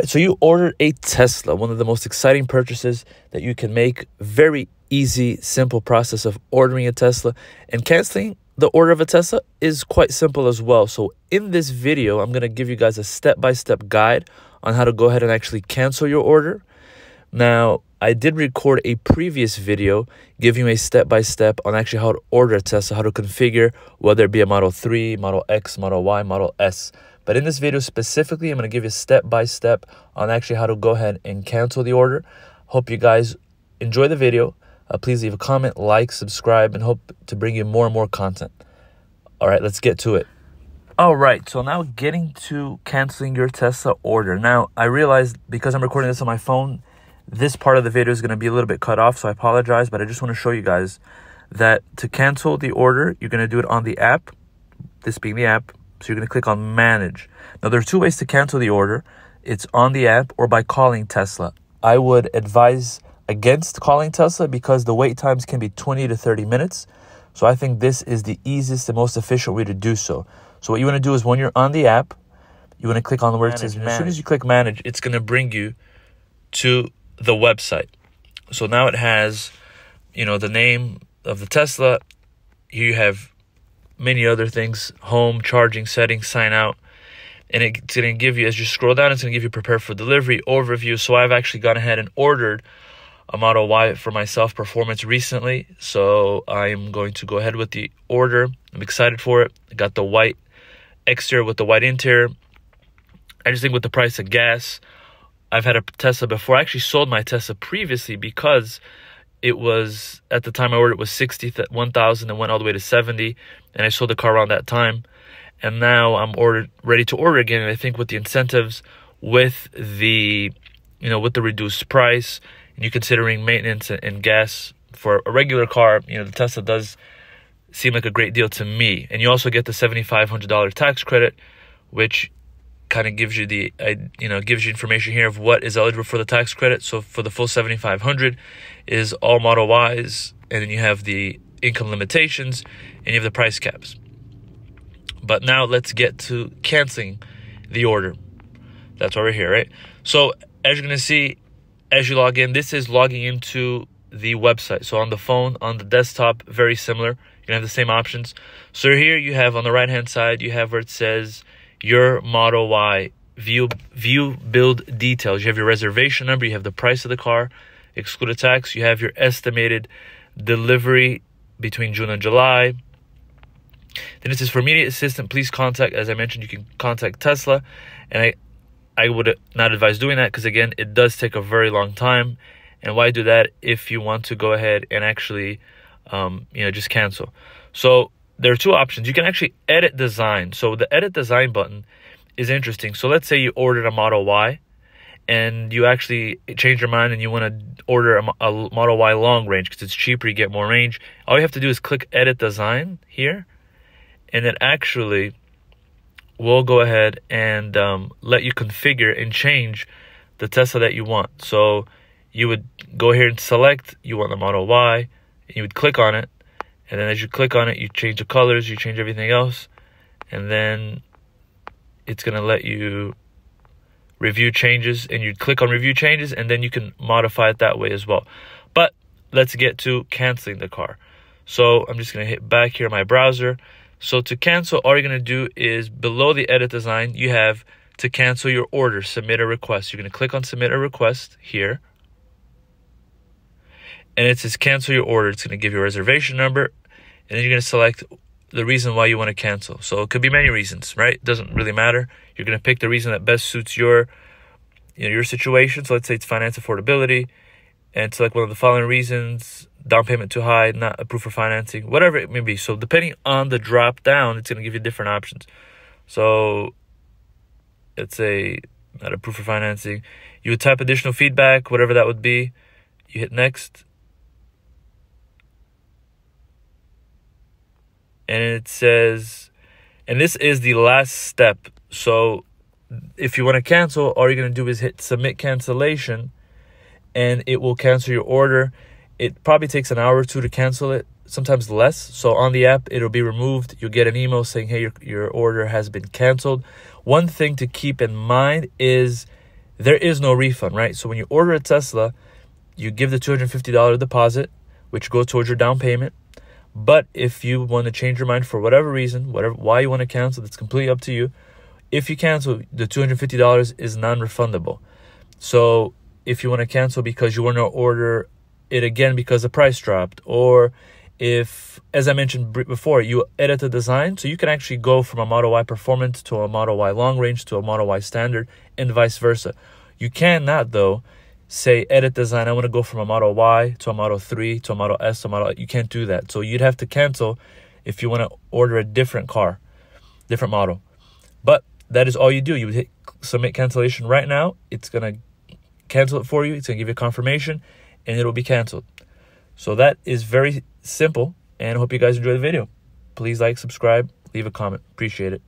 right, so you ordered a Tesla, one of the most exciting purchases that you can make. Very easy, simple process of ordering a Tesla, and canceling the order of a Tesla is quite simple as well. So in this video, I'm going to give you guys a step-by-step guide on how to go ahead and actually cancel your order. Now, I did record a previous video giving you a step-by-step on actually how to order a Tesla, how to configure, whether it be a Model 3, Model X, Model Y, Model S. But in this video specifically, I'm going to give you step-by-step on actually how to go ahead and cancel the order. Hope you guys enjoy the video. Please leave a comment, like, subscribe, and hope to bring you more and more content. All right, let's get to it. All right, so now getting to canceling your Tesla order. Now, I realized because I'm recording this on my phone, this part of the video is going to be a little bit cut off, so I apologize, but I just want to show you guys that to cancel the order, you're going to do it on the app, this being the app. So you're going to click on Manage. Now, there are two ways to cancel the order. It's on the app or by calling Tesla. I would advise against calling Tesla because the wait times can be 20 to 30 minutes. So I think this is the easiest and most efficient way to do so. So what you want to do is when you're on the app, you want to click on the word that says Manage. As soon as you click Manage, it's going to bring you to the website. So now it has, the name of the Tesla. Here you have many other things: home, charging, settings, sign out. And it's going to give you, as you scroll down, it's going to give you prepare for delivery, overview. So I've actually gone ahead and ordered a Model Y for myself, performance recently. So I'm going to go ahead with the order. I'm excited for it. I got the white exterior with the white interior. I just think with the price of gas, I've had a Tesla before. I actually sold my Tesla previously because it was, at the time I ordered, it was 61,000 and went all the way to 70. And I sold the car around that time. And now I'm ready to order again. And I think with the incentives, with the, with the reduced price, and you considering maintenance and gas for a regular car, the Tesla does seem like a great deal to me. And you also get the $7,500 tax credit, which kind of gives you gives you information here of what is eligible for the tax credit. So for the full $7,500 is all Model Ys, and then you have the income limitations and you have the price caps. But now let's get to canceling the order. That's why we're here, right? So as you're going to see, as you log in, this is logging into the website. So on the phone, on the desktop, very similar. You're going to have the same options. So here you have on the right-hand side, you have where it says your Model Y, view build details. You have your reservation number, you have the price of the car, excluded tax, you have your estimated delivery between June and July. Then it says for immediate assistance, please contact, as I mentioned, you can contact Tesla. And I would not advise doing that because, again, it does take a very long time. And why do that if you want to go ahead and actually, just cancel? So there are two options. You can actually edit design. So the edit design button is interesting. So let's say you ordered a Model Y and you actually change your mind and you want to order a Model Y long range because it's cheaper, you get more range. All you have to do is click edit design here, and then actually we'll go ahead and let you configure and change the Tesla that you want. So you would go here and select you want the Model Y, and you would click on it. And then as you click on it, you change the colors, you change everything else. And then it's going to let you review changes. And you click on review changes, and then you can modify it that way as well. But let's get to canceling the car. So I'm just going to hit back here in my browser. So to cancel, all you're going to do is below the edit design, you have to cancel your order, submit a request. You're going to click on submit a request here. And it says cancel your order. It's going to give you a reservation number. And then you're going to select the reason why you want to cancel. So it could be many reasons, right? It doesn't really matter. You're going to pick the reason that best suits your situation. So let's say it's finance affordability. And select one of the following reasons: down payment too high, not approved for financing, whatever it may be. So depending on the drop down, it's going to give you different options. So let's say not approved for financing. You would type additional feedback, whatever that would be. You hit next. And it says, and this is the last step. So if you want to cancel, all you're going to do is hit submit cancellation, and it will cancel your order. It probably takes an hour or two to cancel it, sometimes less. So on the app, it'll be removed. You'll get an email saying, hey, your order has been canceled. One thing to keep in mind is there is no refund, right? So when you order a Tesla, you give the $250 deposit, which goes towards your down payment. But if you want to change your mind for whatever reason, why you want to cancel, that's completely up to you. If you cancel, the $250 is non-refundable. So if you want to cancel because you want to order it again because the price dropped, or if, as I mentioned before, you edit the design, so you can actually go from a Model Y Performance to a Model Y Long Range to a Model Y Standard and vice versa. You cannot, though, say edit design, I want to go from a Model Y to a Model 3 to a Model S to a Model. You can't do that. So you'd have to cancel if you want to order a different car, different model. But that is all you do. You hit submit cancellation right now. It's going to cancel it for you. It's going to give you a confirmation, and it will be canceled. So that is very simple, and I hope you guys enjoy the video. Please like, subscribe, leave a comment. Appreciate it.